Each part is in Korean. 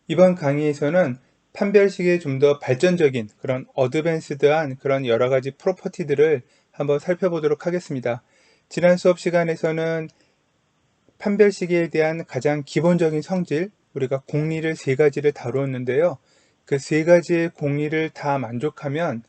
이번 강의에서는 판별식의 좀 더 발전적인 그런 어드밴스드한 그런 여러 가지 프로퍼티들을 한번 살펴보도록 하겠습니다. 지난 수업 시간에서는 판별식에 대한 가장 기본적인 성질, 우리가 공리를 세 가지를 다루었는데요. 그 세 가지의 공리를 다 만족하면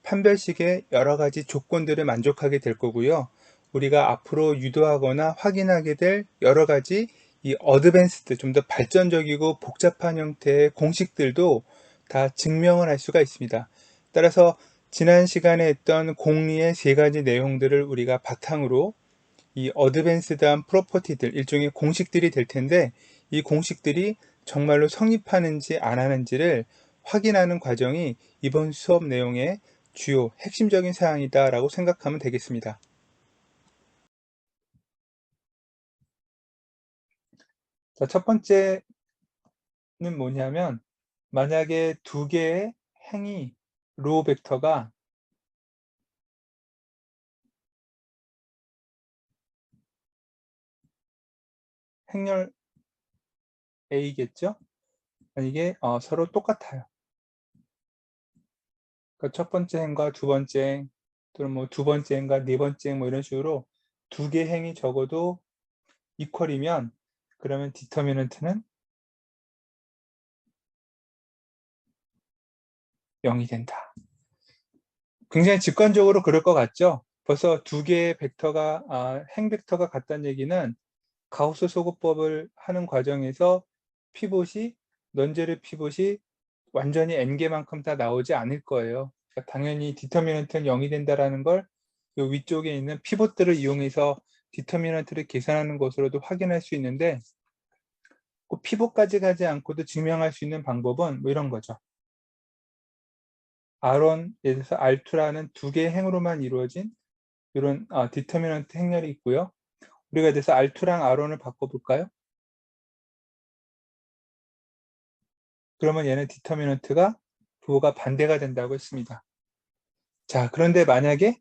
판별식의 여러 가지 조건들을 만족하게 될 거고요. 우리가 앞으로 유도하거나 확인하게 될 여러 가지 이 어드밴스드, 좀 더 발전적이고 복잡한 형태의 공식들도 다 증명을 할 수가 있습니다. 따라서 지난 시간에 했던 공리의 세 가지 내용들을 우리가 바탕으로 이 어드밴스드한 프로퍼티들, 일종의 공식들이 될 텐데, 이 공식들이 정말로 성립하는지 안 하는지를 확인하는 과정이 이번 수업 내용의 주요 핵심적인 사항이다 라고 생각하면 되겠습니다. 자, 첫 번째는 뭐냐면, 만약에 두 개의 행이 로우 벡터가 행렬 A겠죠? 이게 서로 똑같아요. 그러니까 첫 번째 행과 두 번째 행, 또는 뭐 두 번째 행과 네 번째 행, 뭐 이런 식으로 두 개 행이 적어도 이퀄이면, 그러면 디터미넌트는 0이 된다. 굉장히 직관적으로 그럴 것 같죠? 벌써 두 개의 벡터가 행 벡터가 같다는 얘기는 가우스 소구법을 하는 과정에서 피봇이, 넌제르 피봇이 완전히 n개만큼 다 나오지 않을 거예요. 그러니까 당연히 디터미넌트는 0이 된다라는 걸 이 위쪽에 있는 피봇들을 이용해서 디터미넌트를 계산하는 것으로도 확인할 수 있는데, 꼭 피봇까지 가지 않고도 증명할 수 있는 방법은 뭐 이런 거죠. R1, 예를 들어서 R2라는 두 개의 행으로만 이루어진 이런 디터미넌트 행렬이 있고요. 우리가 그래서 R2랑 R1을 바꿔볼까요? 그러면 얘는 디터미넌트가 부호가 반대가 된다고 했습니다. 자, 그런데 만약에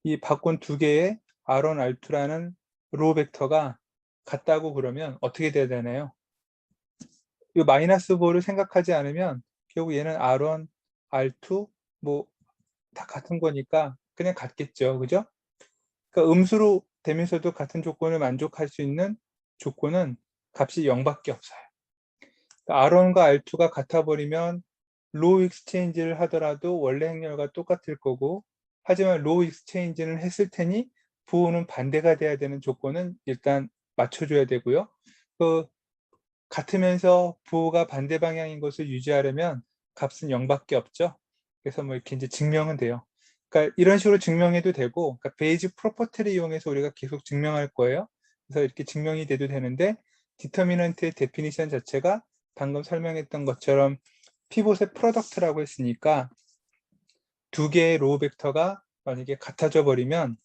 이 바꾼 두 개의 R1, R2라는 로우 벡터가 같다고 그러면 어떻게 돼야 되나요? 이 마이너스 부호를 생각하지 않으면 결국 얘는 R1, R2 뭐 다 같은 거니까 그냥 같겠죠. 그죠? 그러니까 음수로 되면서도 같은 조건을 만족할 수 있는 조건은 값이 0밖에 없어요. R1과 R2가 같아 버리면 로우 익스체인지를 하더라도 원래 행렬과 똑같을 거고, 하지만 로우 익스체인지는 했을 테니 부호는 반대가 돼야 되는 조건은 일단 맞춰줘야 되고요. 그 같으면서 부호가 반대 방향인 것을 유지하려면 값은 0밖에 없죠. 그래서 뭐 이렇게 이제 증명은 돼요. 그러니까 이런 식으로 증명해도 되고, 그러니까 베이직 프로퍼티를 이용해서 우리가 계속 증명할 거예요. 그래서 이렇게 증명이 돼도 되는데, 디터미넌트의 데피니션 자체가 방금 설명했던 것처럼 피봇의 프로덕트라고 했으니까 두 개의 로우 벡터가 만약에 같아져 버리면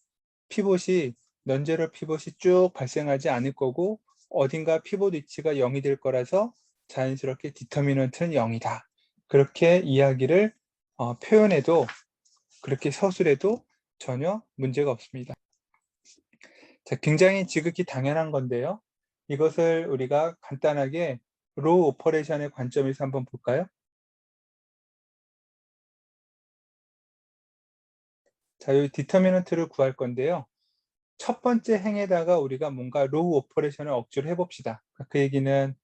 피봇이, 넌제로 피봇이 쭉 발생하지 않을 거고, 어딘가 피봇 위치가 0이 될 거라서 자연스럽게 디터미넌트는 0이다. 그렇게 이야기를 표현해도, 그렇게 서술해도 전혀 문제가 없습니다. 자, 굉장히 지극히 당연한 건데요. 이것을 우리가 간단하게 로우 오퍼레이션의 관점에서 한번 볼까요? 자, 여기 디터미넌트를 구할 건데요. 첫 번째 행에다가 우리가 뭔가 로우 오퍼레이션을 억지로 해봅시다. 그 얘기는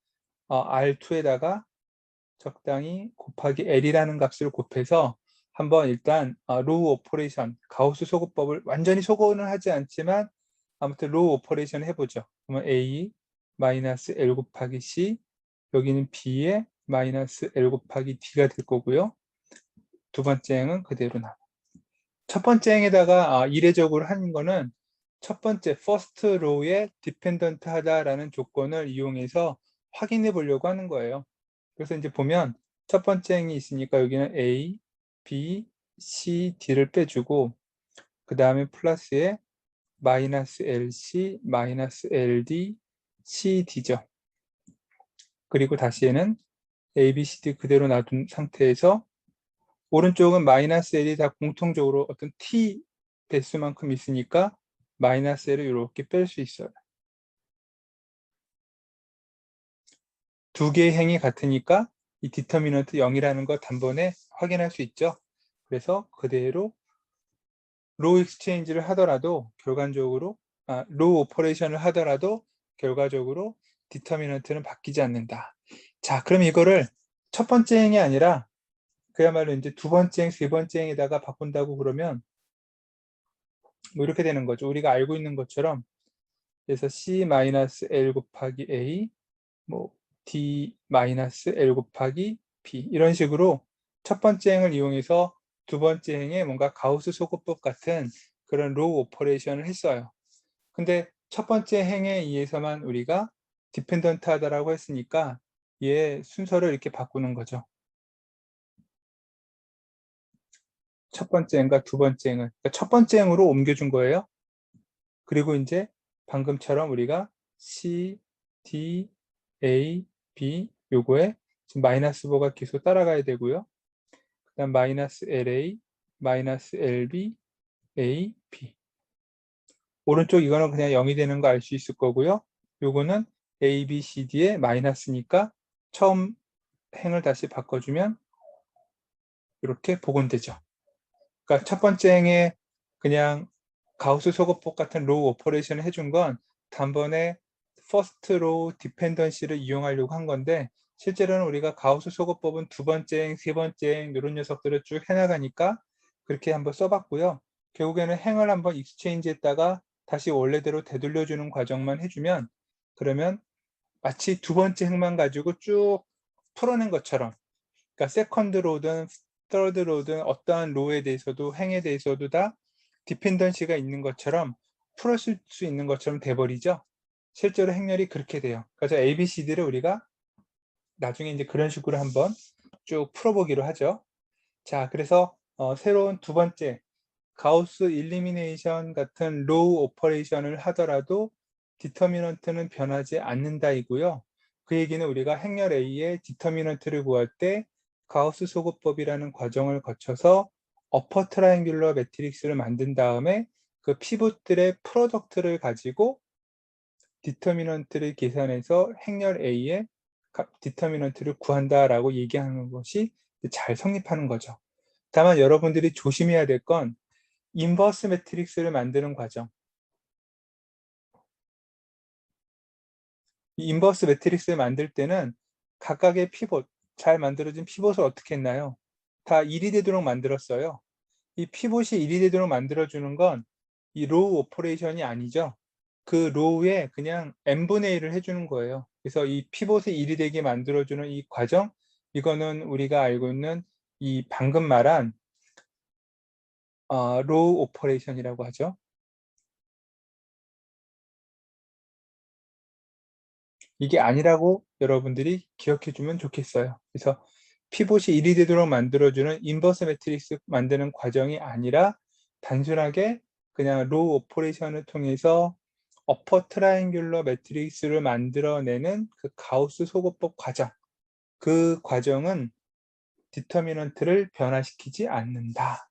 R2에다가 적당히 곱하기 L이라는 값을 곱해서 한번 일단 로우 오퍼레이션, 가우스 소구법을 완전히 소거는 하지 않지만 아무튼 로우 오퍼레이션 해보죠. 그러면 A 마이너스 L 곱하기 C, 여기는 B에 마이너스 L 곱하기 D가 될 거고요. 두 번째 행은 그대로 나와. 첫 번째 행에다가 이례적으로 하는 거는 첫 번째 first row에 dependent 하다라는 조건을 이용해서 확인해 보려고 하는 거예요. 그래서 이제 보면 첫 번째 행이 있으니까 여기는 A, B, C, D를 빼주고, 그 다음에 플러스에 마이너스 LC, 마이너스 LD, CD죠. 그리고 다시에는 A, B, C, D 그대로 놔둔 상태에서 오른쪽은 마이너스 L이 다 공통적으로 어떤 T 배수만큼 있으니까 마이너스 L을 이렇게 뺄 수 있어요. 두 개의 행이 같으니까 이 디터미넌트 0이라는 거 단번에 확인할 수 있죠. 그래서 그대로 로우 익스체인지를 하더라도 결과적으로 로우 오퍼레이션을 하더라도 결과적으로 디터미넌트는 바뀌지 않는다. 자, 그럼 이거를 첫 번째 행이 아니라 그야말로 이제 두 번째 행, 세 번째 행에다가 바꾼다고 그러면 뭐 이렇게 되는 거죠. 우리가 알고 있는 것처럼 그래서 C-L 곱하기 A 뭐 D-L 곱하기 B 이런 식으로 첫 번째 행을 이용해서 두 번째 행에 뭔가 가우스 소거법 같은 그런 로우 오퍼레이션을 했어요. 근데 첫 번째 행에 의해서만 우리가 디펜던트 하다라고 했으니까 얘 순서를 이렇게 바꾸는 거죠. 첫 번째 행과 두 번째 행을. 그러니까 첫 번째 행으로 옮겨준 거예요. 그리고 이제 방금처럼 우리가 C, D, A, B 요거에 지금 마이너스 5가 계속 따라가야 되고요. 그 다음 마이너스 LA, 마이너스 LB, A, B. 오른쪽 이거는 그냥 0이 되는 거 알 수 있을 거고요. 요거는 A, B, C, D의 마이너스니까 처음 행을 다시 바꿔주면 이렇게 복원되죠. 그러니까 첫 번째 행에 그냥 가우스 소거법 같은 로우 오퍼레이션을 해준 건 단번에 퍼스트 로우 디펜던시를 이용하려고 한 건데 실제로는 우리가 가우스 소거법은 두 번째 행, 세 번째 행 이런 녀석들을 쭉 해나가니까 그렇게 한번 써봤고요. 결국에는 행을 한번 익스체인지 했다가 다시 원래대로 되돌려주는 과정만 해주면 그러면 마치 두 번째 행만 가지고 쭉 풀어낸 것처럼 그러니까 세컨드 로든 서드 로든 어떠한 로에 대해서도 행에 대해서도 다 디펜던시가 있는 것처럼 풀었을 수 있는 것처럼 돼버리죠. 실제로 행렬이 그렇게 돼요. 그래서 ABCD를 우리가 나중에 이제 그런 식으로 한번 쭉 풀어보기로 하죠. 자, 그래서 새로운 두 번째 가우스 일리미네이션 같은 로우 오퍼레이션을 하더라도 디터미넌트는 변하지 않는다이고요. 그 얘기는 우리가 행렬 A의 디터미넌트를 구할 때 가우스 소거법이라는 과정을 거쳐서 어퍼 트라이앵귤러 매트릭스를 만든 다음에 그 피봇들의 프로덕트를 가지고 디터미넌트를 계산해서 행렬 A의 디터미넌트를 구한다라고 얘기하는 것이 잘 성립하는 거죠. 다만 여러분들이 조심해야 될 건 인버스 매트릭스를 만드는 과정. 이 인버스 매트릭스를 만들 때는 각각의 피봇, 잘 만들어진 피봇을 어떻게 했나요? 다 1이 되도록 만들었어요. 이 피봇이 1이 되도록 만들어주는 건 이 로우 오퍼레이션이 아니죠. 그 로우에 그냥 n분의 1을 해주는 거예요. 그래서 이 피봇이 1이 되게 만들어주는 이 과정, 이거는 우리가 알고 있는 이 방금 말한 로우 오퍼레이션이라고 하죠. 이게 아니라고 여러분들이 기억해 주면 좋겠어요. 그래서 피봇이 1이 되도록 만들어주는 인버스 매트릭스 만드는 과정이 아니라 단순하게 그냥 로우 오퍼레이션을 통해서 어퍼 트라이앵귤러 매트릭스를 만들어내는 그 가우스 소거법 과정, 그 과정은 디터미넌트를 변화시키지 않는다.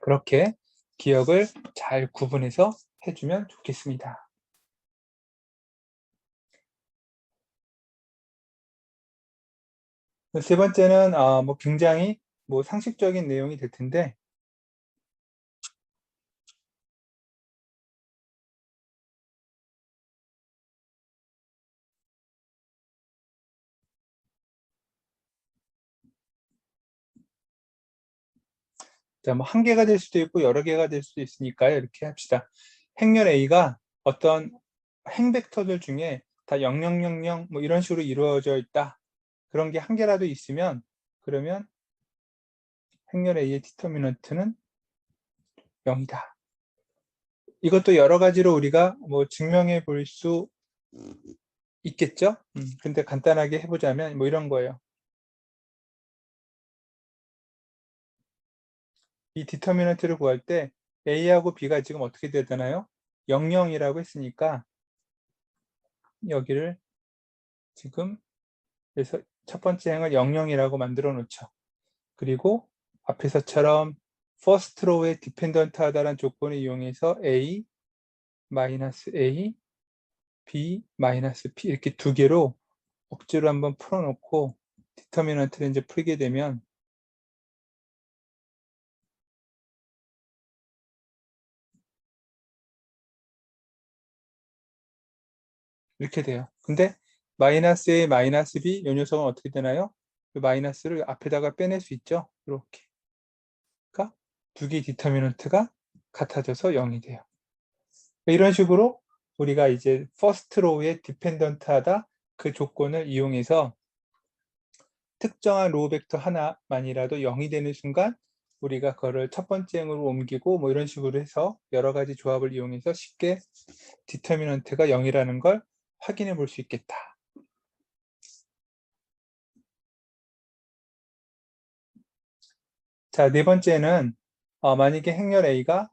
그렇게 기억을 잘 구분해서 해주면 좋겠습니다. 세 번째는 뭐 굉장히 뭐 상식적인 내용이 될 텐데 자, 뭐 한 개가 될 수도 있고 여러 개가 될 수도 있으니까요. 이렇게 합시다. 행렬 A가 어떤 행 벡터들 중에 다 0000, 뭐 이런 식으로 이루어져 있다. 그런 게 한 개라도 있으면 그러면 행렬 A의 디터미넌트는 0이다. 이것도 여러 가지로 우리가 뭐 증명해 볼 수 있겠죠? 근데 간단하게 해보자면 뭐 이런 거예요. 이 디터미넌트를 구할 때 A하고 B가 지금 어떻게 되잖아요? 00이라고 했으니까 여기를 지금 그래서 첫 번째 행을 00이라고 만들어 놓죠. 그리고 앞에서처럼 first row에 dependent 하다는 조건을 이용해서 A, -A, B, -P 이렇게 두 개로 억지로 한번 풀어놓고 디터미넌트를 이제 풀게 되면 이렇게 돼요. 근데 마이너스 A, 마이너스 B 이 녀석은 어떻게 되나요? 이 마이너스를 앞에다가 빼낼 수 있죠. 이렇게. 그러니까 두 개의 디터미넌트가 같아져서 0이 돼요. 이런 식으로 우리가 이제 퍼스트 로우에 디펜던트하다 그 조건을 이용해서 특정한 로우 벡터 하나만이라도 0이 되는 순간 우리가 그거를 첫 번째 행으로 옮기고 뭐 이런 식으로 해서 여러 가지 조합을 이용해서 쉽게 디터미넌트가 0이라는 걸 확인해 볼 수 있겠다. 자, 네 번째는 만약에 행렬 A가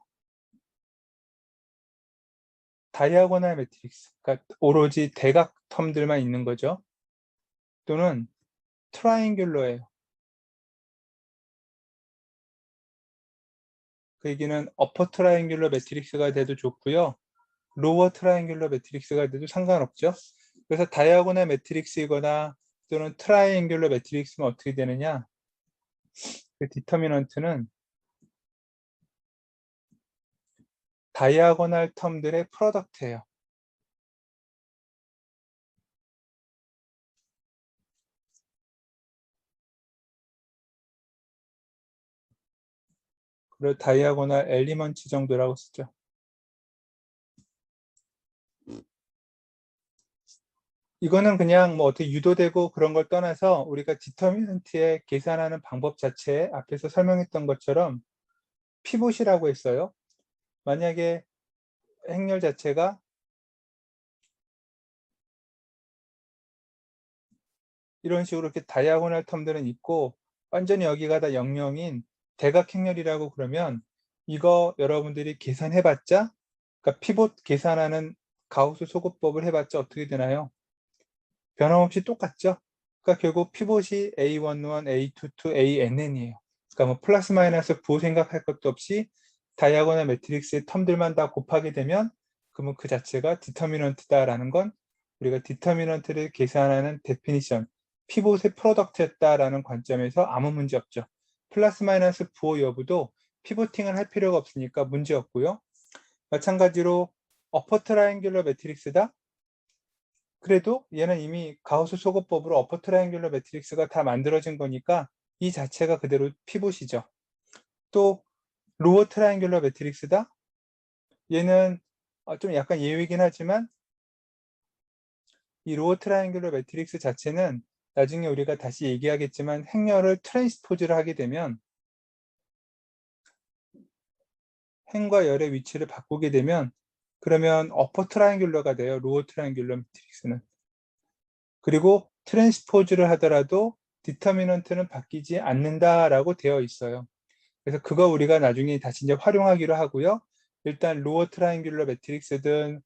다이아고널 매트릭스, 그러니까 오로지 대각 텀들만 있는 거죠. 또는 트라이앵귤러예요. 그 얘기는 어퍼 트라이앵귤러 매트릭스가 돼도 좋고요. 로어 트라이앵귤러 매트릭스가 돼도 상관없죠. 그래서 다이아고널 매트릭스이거나 또는 트라이앵귤러 매트릭스면 어떻게 되느냐? 그 디터미넌트는 다이아고널 텀들의 프로덕트예요. 그걸 다이아고널 엘리먼트 정도라고 쓰죠. 이거는 그냥 뭐 어떻게 유도되고 그런 걸 떠나서 우리가 디터미넌트의 계산하는 방법 자체에 앞에서 설명했던 것처럼 피봇이라고 했어요. 만약에 행렬 자체가 이런 식으로 이렇게 다이아고널 텀들은 있고 완전히 여기가 다 0,0인 대각 행렬이라고 그러면 이거 여러분들이 계산해봤자, 그러니까 피봇 계산하는 가우스 소급법을 해봤자 어떻게 되나요? 변함없이 똑같죠? 그러니까 결국 피봇이 A11, A22, ANN이에요. 그러니까 뭐 플러스 마이너스 부호 생각할 것도 없이 다이아고널 매트릭스의 텀들만 다 곱하게 되면 그러면 그 자체가 디터미넌트다라는 건 우리가 디터미넌트를 계산하는 데피니션, 피봇의 프로덕트였다라는 관점에서 아무 문제 없죠. 플러스 마이너스 부호 여부도 피보팅을 할 필요가 없으니까 문제 없고요. 마찬가지로 어퍼 트라이앵귤러 매트릭스다. 그래도 얘는 이미 가우스 소급법으로 어퍼 트라이앵귤러 매트릭스가 다 만들어진 거니까 이 자체가 그대로 피봇이죠. 또 로어 트라이앵귤러 매트릭스다. 얘는 좀 약간 예외이긴 하지만 이 로어 트라이앵귤러 매트릭스 자체는 나중에 우리가 다시 얘기하겠지만 행렬을 트랜스포즈를 하게 되면 행과 열의 위치를 바꾸게 되면 그러면 어퍼 트라이앵귤러가 돼요. 로어 트라이앵귤러 매트릭스는. 그리고 트랜스포즈를 하더라도 디터미넌트는 바뀌지 않는다라고 되어 있어요. 그래서 그거 우리가 나중에 다시 이제 활용하기로 하고요. 일단 로어 트라이앵귤러 매트릭스든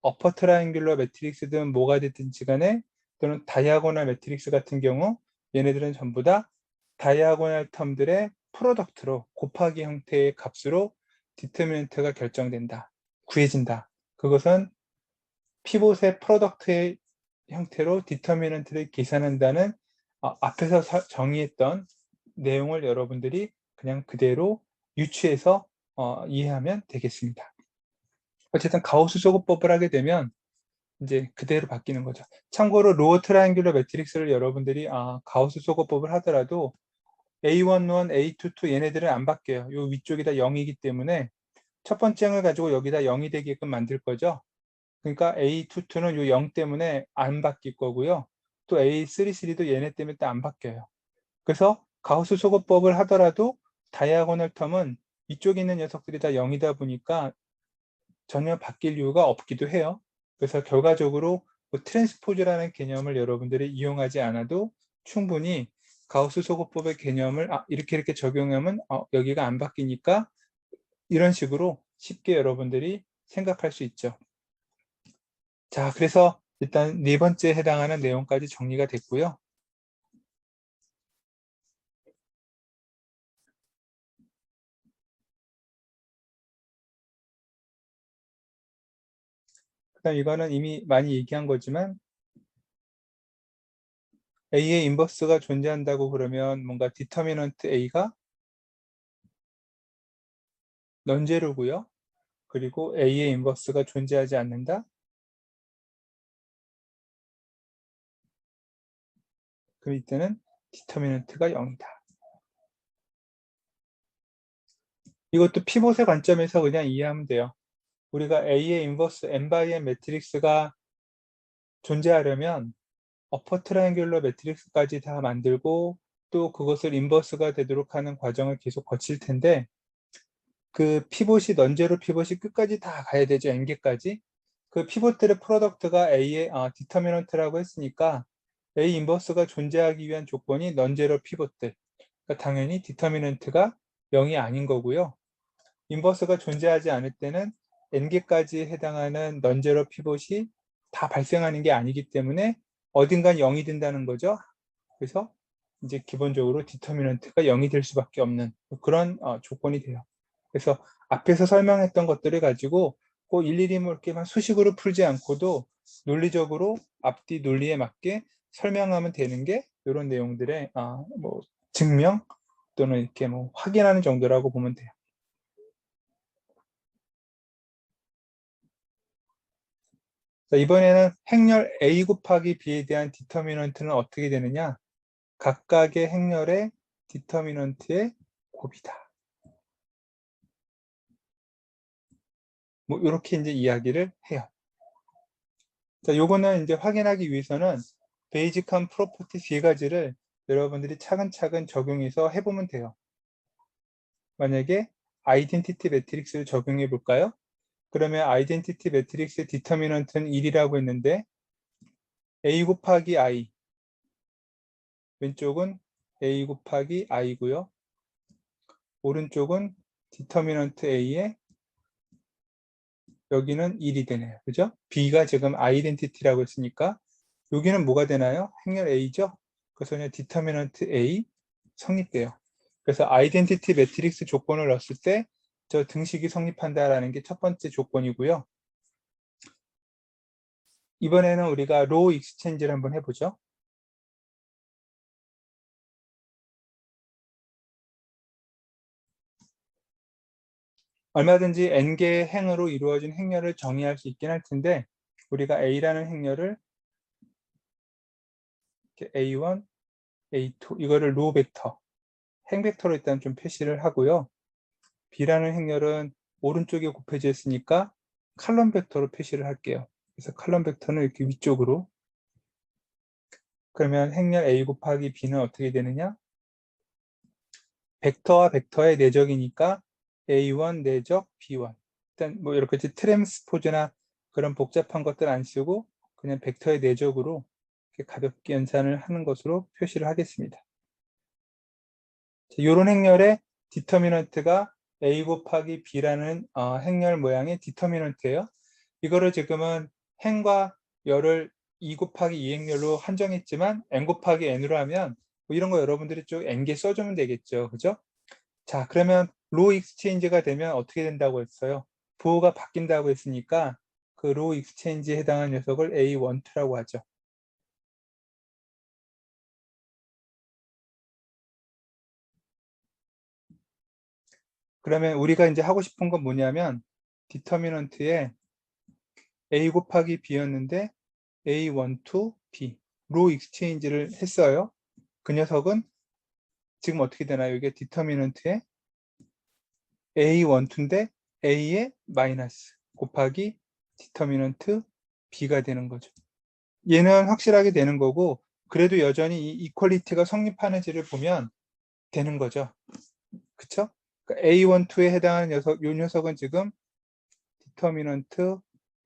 어퍼 트라이앵귤러 매트릭스든 뭐가 됐든지 간에 또는 다이아고널 매트릭스 같은 경우 얘네들은 전부 다 다이아고널 텀들의 프로덕트로 곱하기 형태의 값으로 디터미넌트가 결정된다. 구해진다. 그것은 피봇의 프로덕트의 형태로 디터미넌트를 계산한다는 앞에서 정의했던 내용을 여러분들이 그냥 그대로 유추해서 이해하면 되겠습니다. 어쨌든 가우스 소급법을 하게 되면 이제 그대로 바뀌는 거죠. 참고로 로어 트라이앵귤러 매트릭스를 여러분들이 가우스 소급법을 하더라도 A11, A22 얘네들은 안 바뀌어요. 요 위쪽이 다 0이기 때문에 첫 번째 항을 가지고 여기다 0이 되게끔 만들 거죠. 그러니까 A22는 요 0 때문에 안 바뀔 거고요. 또 A33도 얘네 때문에 또 안 바뀌어요. 그래서 가우스 소급법을 하더라도 다이아고널 텀은 이쪽에 있는 녀석들이 다 0이다 보니까 전혀 바뀔 이유가 없기도 해요. 그래서 결과적으로 뭐 트랜스포즈라는 개념을 여러분들이 이용하지 않아도 충분히 가우스 소급법의 개념을 이렇게 적용하면 여기가 안 바뀌니까 이런 식으로 쉽게 여러분들이 생각할 수 있죠. 자, 그래서 일단 네 번째 해당하는 내용까지 정리가 됐고요. 그다음 이거는 이미 많이 얘기한 거지만 A의 인버스가 존재한다고 그러면 뭔가 디터미넌트 A가 넌제로고요. 그리고 A의 인버스가 존재하지 않는다. 그럼 이때는 디터미넌트가 0이다. 이것도 피봇의 관점에서 그냥 이해하면 돼요. 우리가 A의 인버스 n×n 매트릭스가 존재하려면 어퍼 트라이앵귤러 매트릭스까지 다 만들고 또 그것을 인버스가 되도록 하는 과정을 계속 거칠 텐데, 그 피봇이 넌제로 피봇이 끝까지 다 가야 되죠. n개까지. 그 피봇들의 프로덕트가 A의 디터미넌트라고 했으니까 A 인버스가 존재하기 위한 조건이 넌제로 피봇들. 그러니까 당연히 디터미넌트가 0이 아닌 거고요. 인버스가 존재하지 않을 때는 n개까지 해당하는 넌제로 피봇이 다 발생하는 게 아니기 때문에 어딘간 0이 된다는 거죠. 그래서 이제 기본적으로 디터미넌트가 0이 될 수밖에 없는 그런 조건이 돼요. 그래서 앞에서 설명했던 것들을 가지고 꼭 일일이 뭐 이렇게만 수식으로 풀지 않고도 논리적으로 앞뒤 논리에 맞게 설명하면 되는 게 이런 내용들의 뭐 증명 또는 이렇게 뭐 확인하는 정도라고 보면 돼요. 자, 이번에는 행렬 A 곱하기 B에 대한 디터미넌트는 어떻게 되느냐? 각각의 행렬의 디터미넌트의 곱이다. 뭐 이렇게 이제 이야기를 해요. 자, 요거는 이제 확인하기 위해서는 베이직한 프로퍼티 세 가지를 여러분들이 차근차근 적용해서 해보면 돼요. 만약에 아이덴티티 매트릭스를 적용해 볼까요? 그러면 아이덴티티 매트릭스의 디터미넌트는 1이라고 했는데 A 곱하기 I, 왼쪽은 A 곱하기 I고요. 오른쪽은 디터미넌트 A에 여기는 1이 되네요. 그죠? B가 지금 아이덴티티라고 했으니까 여기는 뭐가 되나요? 행렬 A죠? 그래서 그냥 디터미넌트 A 성립돼요. 그래서 아이덴티티 매트릭스 조건을 넣었을 때 저 등식이 성립한다라는 게 첫 번째 조건이고요. 이번에는 우리가 로우 익스체인지를 한번 해보죠. 얼마든지 n개의 행으로 이루어진 행렬을 정의할 수 있긴 할 텐데 우리가 A라는 행렬을 A1, A2 이거를 로우 벡터, 행 벡터로 일단 좀 표시를 하고요. B라는 행렬은 오른쪽에 곱해져 있으니까 칼럼 벡터로 표시를 할게요. 그래서 칼럼 벡터는 이렇게 위쪽으로. 그러면 행렬 A 곱하기 B는 어떻게 되느냐? 벡터와 벡터의 내적이니까 A1 내적 B1. 일단 뭐 이렇게 트랜스포즈나 그런 복잡한 것들 안 쓰고 그냥 벡터의 내적으로 이렇게 가볍게 연산을 하는 것으로 표시를 하겠습니다. 이런 행렬의 디터미넌트가 A 곱하기 B라는 행렬 모양의 디터미넌트예요. 이거를 지금은 행과 열을 2 곱하기 2 행렬로 한정했지만 n 곱하기 n으로 하면 뭐 이런 거 여러분들이 쭉 n개 써주면 되겠죠. 그죠? 자, 그러면 로우 익스체인지가 되면 어떻게 된다고 했어요? 부호가 바뀐다고 했으니까 그 로우 익스체인지에 해당하는 녀석을 A12라고 하죠. 그러면 우리가 이제 하고 싶은 건 뭐냐면 디터미넌트에 A 곱하기 B였는데 A12, B 로우 익스체인지를 했어요. 그 녀석은 지금 어떻게 되나요? 이게 디터미넌트에 A12인데 A의 마이너스 곱하기 디터미넌트 B가 되는 거죠. 얘는 확실하게 되는 거고 그래도 여전히 이 이퀄리티가 성립하는지를 보면 되는 거죠. 그쵸? 그러니까 A12에 해당하는 녀석, 요 녀석은 지금 디터미넌트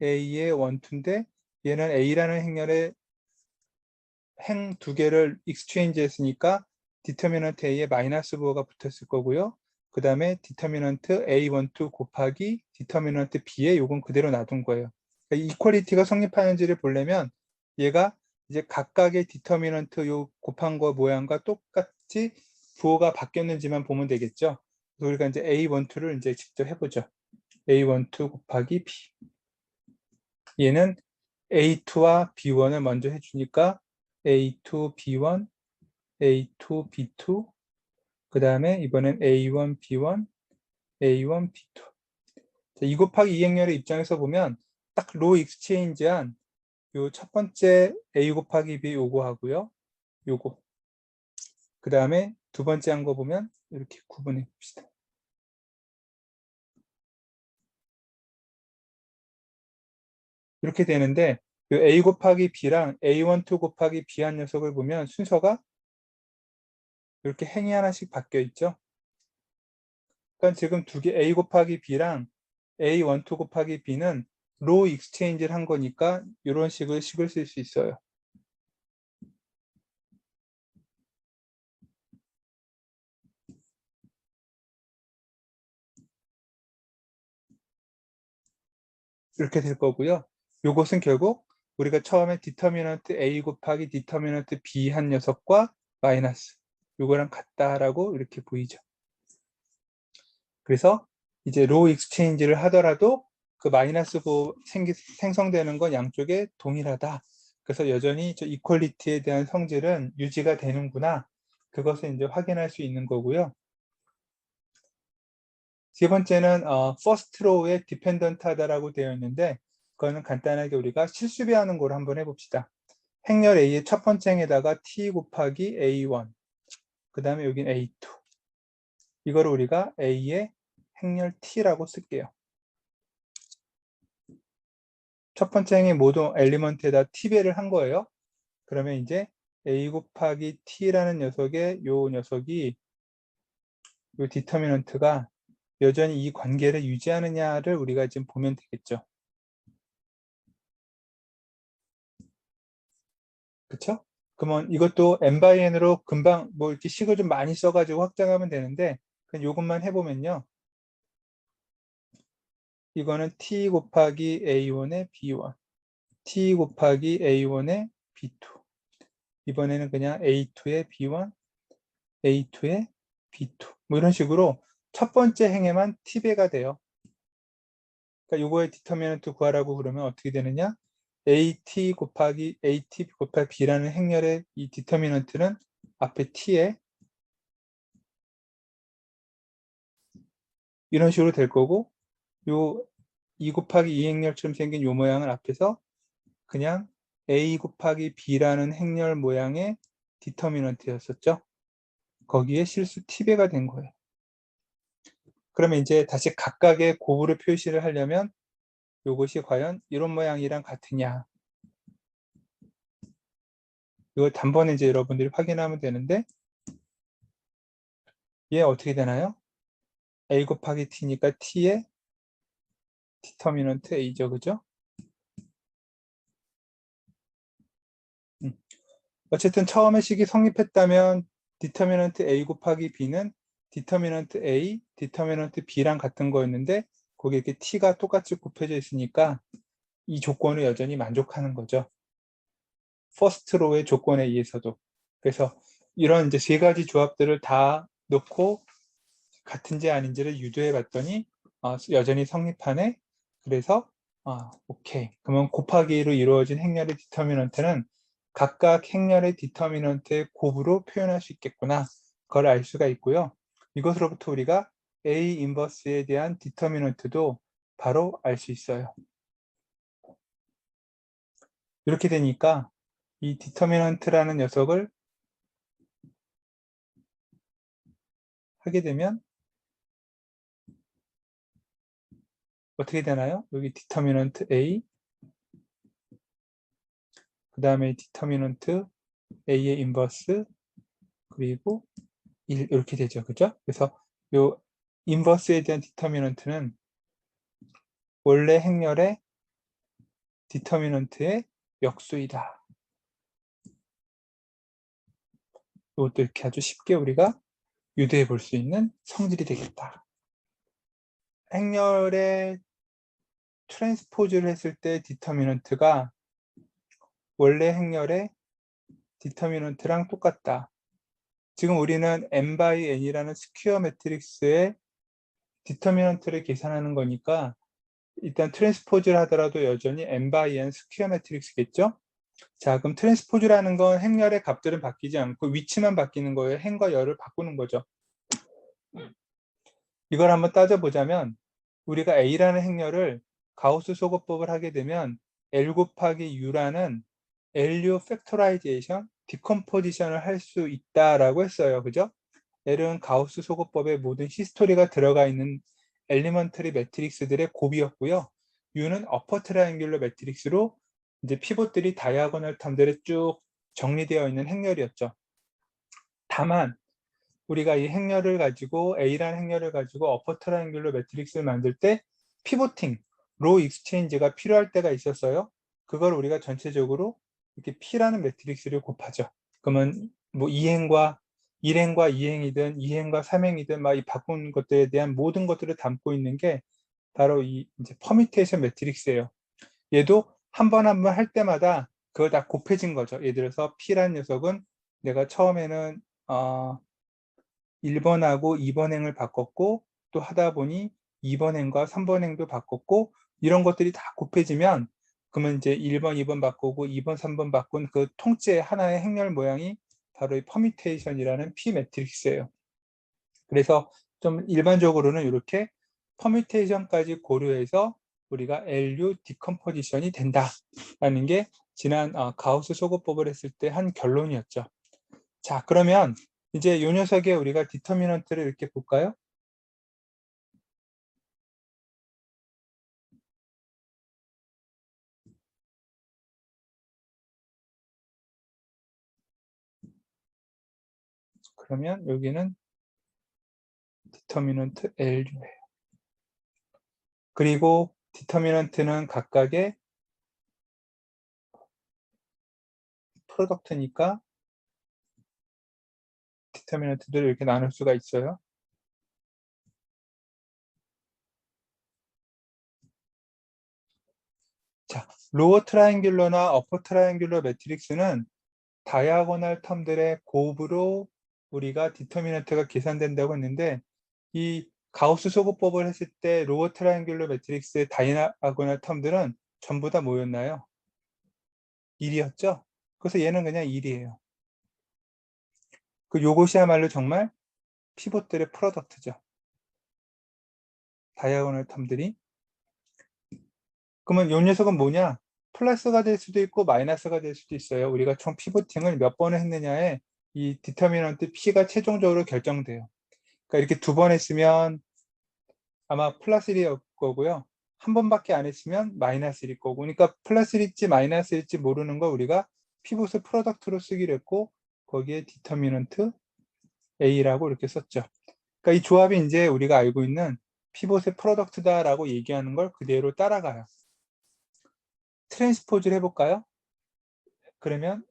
A의 원투인데 얘는 A라는 행렬에 행 두 개를 익스체인지 했으니까 디터미넌트 A에 마이너스 부호가 붙었을 거고요. 그 다음에 디터미넌트 A12 곱하기 디터미넌트 B에 요건 그대로 놔둔 거예요. 그러니까 이퀄리티가 성립하는지를 보려면 얘가 이제 각각의 디터미넌트 요 곱한 거 모양과 똑같이 부호가 바뀌었는지만 보면 되겠죠. 그래서 우리가 이제 A12를 이제 직접 해보죠. A12 곱하기 B. 얘는 A2와 B1을 먼저 해주니까 A2, B1, A2, B2, 그 다음에 이번엔 A1, B1, A1, B2. 자, 2 곱하기 2 행렬의 입장에서 보면 딱 로 익스체인지한 요 첫 번째 A 곱하기 B 요거 하고요. 요거. 그 다음에 두 번째 한 거 보면 이렇게 구분해 봅시다. 이렇게 되는데 요 A 곱하기 B랑 A12 곱하기 B 한 녀석을 보면 순서가 이렇게 행이 하나씩 바뀌어 있죠. 그러니까 지금 두 개 A 곱하기 B랑 A12 곱하기 B는 로 익스체인지를 한 거니까 이런 식을 쓸 수 있어요. 이렇게 될 거고요. 요것은 결국 우리가 처음에 디터미넌트 A 곱하기 디터미넌트 B 한 녀석과 마이너스 요거랑 같다라고 이렇게 보이죠. 그래서 이제 로 익스체인지를 하더라도 그 마이너스 생성되는 건 양쪽에 동일하다. 그래서 여전히 저 이퀄리티에 대한 성질은 유지가 되는구나. 그것을 이제 확인할 수 있는 거고요. 세 번째는 first row에 dependent 하다라고 되어 있는데 그거는 간단하게 우리가 실수배하는 걸 한번 해봅시다. 행렬 A의 첫 번째 행에다가 t 곱하기 A1 그 다음에 여긴 A2 이거를 우리가 A의 행렬 t라고 쓸게요. 첫 번째 행의 모든 엘리먼트에다 t배를 한 거예요. 그러면 이제 A 곱하기 t라는 녀석의 요 녀석이 요 디터미넌트가 여전히 이 관계를 유지하느냐를 우리가 지금 보면 되겠죠. 그쵸? 그러면 이것도 n/n으로 금방 뭐 이렇게 식을 좀 많이 써가지고 확장하면 되는데 그냥 이것만 해보면요. 이거는 t 곱하기 a1의 b1, t 곱하기 a1의 b2. 이번에는 그냥 a2의 b1, a2의 b2. 뭐 이런 식으로 첫 번째 행에만 t배가 돼요. 그러니까 요거의 디터미넌트 구하라고 그러면 어떻게 되느냐? AT 곱하기 AT 곱하기 B라는 행렬의 이 디터미넌트는 앞에 T에 이런 식으로 될 거고 요 2 곱하기 2 행렬처럼 생긴 요 모양은 앞에서 그냥 A 곱하기 B라는 행렬 모양의 디터미넌트였었죠. 거기에 실수 T배가 된 거예요. 그러면 이제 다시 각각의 곱으로 표시를 하려면 요것이 과연 이런 모양이랑 같으냐. 이걸 단번에 이제 여러분들이 확인하면 되는데 얘 어떻게 되나요? A 곱하기 T니까 T의 디터미넌트 A죠. 그죠? 어쨌든 처음에 식이 성립했다면 디터미넌트 A 곱하기 B는 디터미넌트 A, 디터미넌트 B랑 같은 거였는데 거기에 이렇게 T가 똑같이 곱해져 있으니까 이 조건을 여전히 만족하는 거죠. 퍼스트 로의 조건에 의해서도. 그래서 이런 이제 세 가지 조합들을 다 넣고 같은지 아닌지를 유도해 봤더니 여전히 성립하네. 그래서 오케이. 그러면 곱하기로 이루어진 행렬의 디터미넌트는 각각 행렬의 디터미넌트의 곱으로 표현할 수 있겠구나. 그걸 알 수가 있고요. 이것으로부터 우리가 A 인버스에 대한 디터미넌트도 바로 알 수 있어요. 이렇게 되니까 이 디터미넌트라는 녀석을 하게 되면 어떻게 되나요? 여기 디터미넌트 A, 그 다음에 디터미넌트 A의 인버스, 그리고 1 이렇게 되죠. 그죠? 그래서 요 인버스에 대한 디터미넌트는 원래 행렬의 디터미넌트의 역수이다. 이것도 이렇게 아주 쉽게 우리가 유도해 볼 수 있는 성질이 되겠다. 행렬의 트랜스포즈를 했을 때 디터미넌트가 원래 행렬의 디터미넌트랑 똑같다. 지금 우리는 n/n이라는 스퀘어 매트릭스의 디터미넌트를 계산하는 거니까 일단 트랜스포즈를 하더라도 여전히 n/n 스퀘어 매트릭스겠죠? 자, 그럼 트랜스포즈라는 건 행렬의 값들은 바뀌지 않고 위치만 바뀌는 거예요. 행과 열을 바꾸는 거죠. 이걸 한번 따져보자면 우리가 A라는 행렬을 가우스 소거법을 하게 되면 L 곱하기 U라는 LU 팩토라이제이션, 디컴포지션을 할 수 있다라고 했어요. 그죠? L은 가우스 소거법의 모든 히스토리가 들어가 있는 엘리먼터리 매트릭스들의 곱이었고요. U는 어퍼 트라이앵귤러 매트릭스로 이제 피봇들이 다이아고널 텀들에 쭉 정리되어 있는 행렬이었죠. 다만 우리가 이 행렬을 가지고 A라는 행렬을 가지고 어퍼 트라이앵귤러 매트릭스를 만들 때 피보팅, 로 익스체인지가 필요할 때가 있었어요. 그걸 우리가 전체적으로 이렇게 P라는 매트릭스를 곱하죠. 그러면 뭐 2행과 1행과 2행이든 2행과 3행이든 막 이 바꾼 것들에 대한 모든 것들을 담고 있는 게 바로 이 이제 퍼뮤테이션 매트릭스예요. 얘도 한 번 한 번 할 때마다 그걸 다 곱해진 거죠. 예를 들어서 P라는 녀석은 내가 처음에는 1번하고 2번 행을 바꿨고 또 하다 보니 2번 행과 3번 행도 바꿨고 이런 것들이 다 곱해지면 그러면 이제 1번, 2번 바꾸고 2번, 3번 바꾼 그 통째 하나의 행렬 모양이 바로 이 퍼뮤테이션이라는 P 매트릭스예요. 그래서 좀 일반적으로는 이렇게 퍼뮤테이션까지 고려해서 우리가 LU 디컴포지션이 된다라는 게 지난 가우스 소거법을 했을 때 한 결론이었죠. 자, 그러면 이제 이 녀석의 우리가 디터미넌트를 이렇게 볼까요? 그러면 여기는 디터미넌트 LU예요. 그리고 디터미넌트는 각각의 프로덕트니까 디터미넌트들을 이렇게 나눌 수가 있어요. 자, 로어 트라이앵귤러나 어퍼 트라이앵귤러 매트릭스는 다이아고널 텀들의 곱으로 우리가 디터미넌트가 계산된다고 했는데 이 가우스 소거법을 했을 때 로어 트라이앵귤러 매트릭스의 다이아고널 텀들은 전부 다 뭐였나요? 1이었죠? 그래서 얘는 그냥 1이에요. 그 요것이야말로 정말 피봇들의 프로덕트죠. 다이아고널 텀들이. 그러면 요 녀석은 뭐냐? 플러스가 될 수도 있고 마이너스가 될 수도 있어요. 우리가 총 피보팅을 몇 번을 했느냐에 이 디터미넌트 P가 최종적으로 결정돼요. 그러니까 이렇게 두 번 했으면 아마 플러스 1일 거고요. 한 번밖에 안 했으면 마이너스 1일 거고. 그러니까 플러스 1일지 마이너스 1일지 모르는 거 우리가 피봇을 프로덕트로 쓰기로 했고 거기에 디터미넌트 A라고 이렇게 썼죠. 그러니까 이 조합이 이제 우리가 알고 있는 피봇의 프로덕트다라고 얘기하는 걸 그대로 따라가요. 트랜스포즈를 해볼까요? 그러면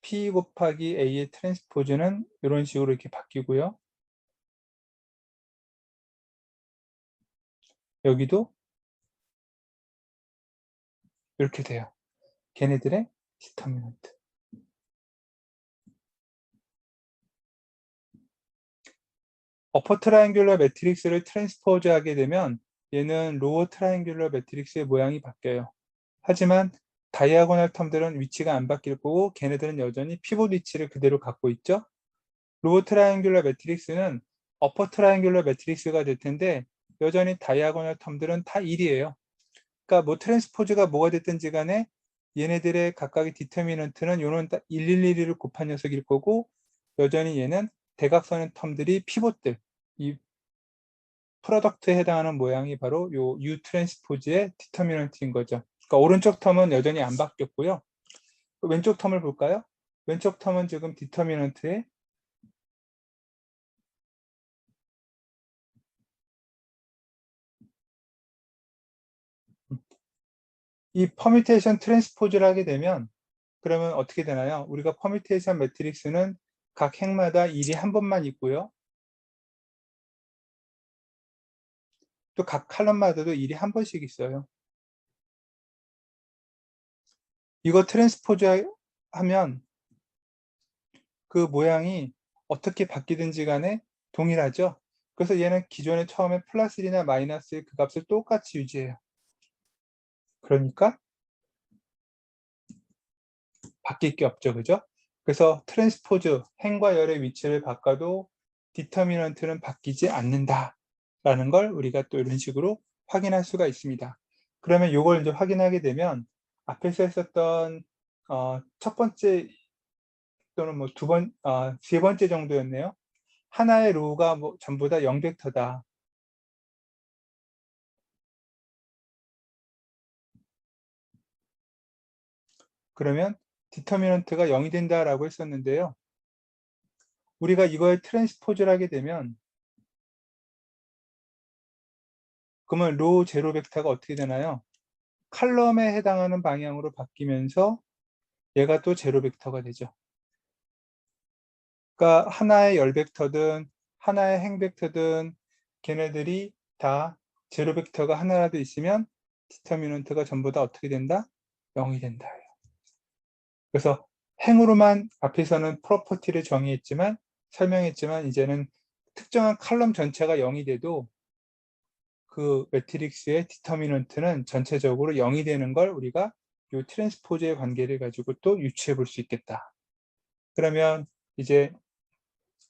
P 곱하기 A의 트랜스포즈는 이런 식으로 이렇게 바뀌고요. 여기도 이렇게 돼요. 걔네들의 디터미넌트. 어퍼 트라이앵귤러 매트릭스를 트랜스포즈 하게 되면 얘는 로어 트라이앵귤러 매트릭스의 모양이 바뀌어요. 하지만 다이아고널 텀들은 위치가 안 바뀔 거고 걔네들은 여전히 피봇 위치를 그대로 갖고 있죠. 로어 트라이앵귤러 매트릭스는 어퍼 트라이앵귤러 매트릭스가 될 텐데 여전히 다이아고널 텀들은 다 1이에요. 그러니까 뭐 트랜스포즈가 뭐가 됐든지 간에 얘네들의 각각의 디터미넌트는 요런 111을 곱한 녀석일 거고 여전히 얘는 대각선의 텀들이 피봇들, 이 프로덕트에 해당하는 모양이 바로 요 U 트랜스포즈의 디터미넌트인 거죠. 그러니까 오른쪽 텀은 여전히 안 바뀌었고요. 왼쪽 텀을 볼까요? 왼쪽 텀은 지금 디터미넌트의 이 퍼뮤테이션 트랜스포즈를 하게 되면 그러면 어떻게 되나요? 우리가 퍼뮤테이션 매트릭스는 각 행마다 1이 한 번만 있고요. 또 각 칼럼마다도 1이 한 번씩 있어요. 이거 트랜스포즈 하면 그 모양이 어떻게 바뀌든지 간에 동일하죠. 그래서 얘는 기존에 처음에 플러스 1이나 마이너스 1 그 값을 똑같이 유지해요. 그러니까 바뀔 게 없죠. 그죠? 그래서 트랜스포즈, 행과 열의 위치를 바꿔도 디터미넌트는 바뀌지 않는다라는 걸 우리가 또 이런 식으로 확인할 수가 있습니다. 그러면 이걸 이제 확인하게 되면 앞에서 했었던 첫 번째 또는 뭐 세 번째 정도였네요. 하나의 로우가 뭐 전부 다 0벡터다. 그러면 디터미넌트가 0이 된다라고 했었는데요. 우리가 이거에 트랜스포즈를 하게 되면 그러면 로우 제로 벡터가 어떻게 되나요? 칼럼에 해당하는 방향으로 바뀌면서 얘가 또 제로 벡터가 되죠. 그러니까 하나의 열 벡터든 하나의 행 벡터든 걔네들이 다 제로 벡터가 하나라도 있으면 디터미넌트가 전부 다 어떻게 된다? 0이 된다. 그래서 행으로만 앞에서는 프로퍼티를 설명했지만 이제는 특정한 칼럼 전체가 0이 돼도 그 매트릭스의 디터미넌트는 전체적으로 0이 되는 걸 우리가 이 트랜스포즈의 관계를 가지고 또 유추해 볼 수 있겠다. 그러면 이제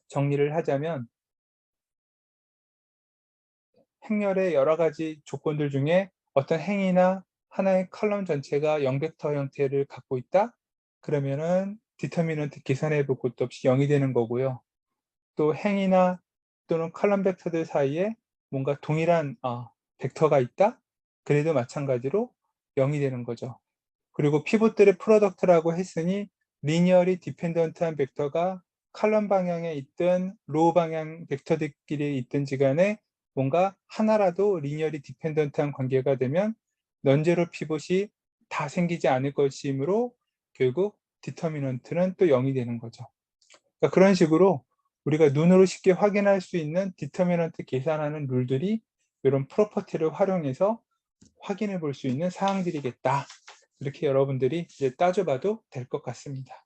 정리를 하자면 행렬의 여러 가지 조건들 중에 어떤 행이나 하나의 컬럼 전체가 0벡터 형태를 갖고 있다? 그러면은 디터미넌트 계산해 볼 것도 없이 0이 되는 거고요. 또 행이나 또는 컬럼 벡터들 사이에 뭔가 동일한 벡터가 있다? 그래도 마찬가지로 0이 되는 거죠. 그리고 피봇들의 프로덕트라고 했으니 리니어리 디펜던트한 벡터가 칼럼 방향에 있든 로우 방향 벡터들끼리 있든지 간에 뭔가 하나라도 리니어리 디펜던트한 관계가 되면 넌제로 피봇이 다 생기지 않을 것이므로 결국 디터미넌트는 또 0이 되는 거죠. 그러니까 그런 식으로 우리가 눈으로 쉽게 확인할 수 있는 디터미넌트 계산하는 룰들이 이런 프로퍼티를 활용해서 확인해 볼 수 있는 사항들이겠다. 이렇게 여러분들이 이제 따져봐도 될 것 같습니다.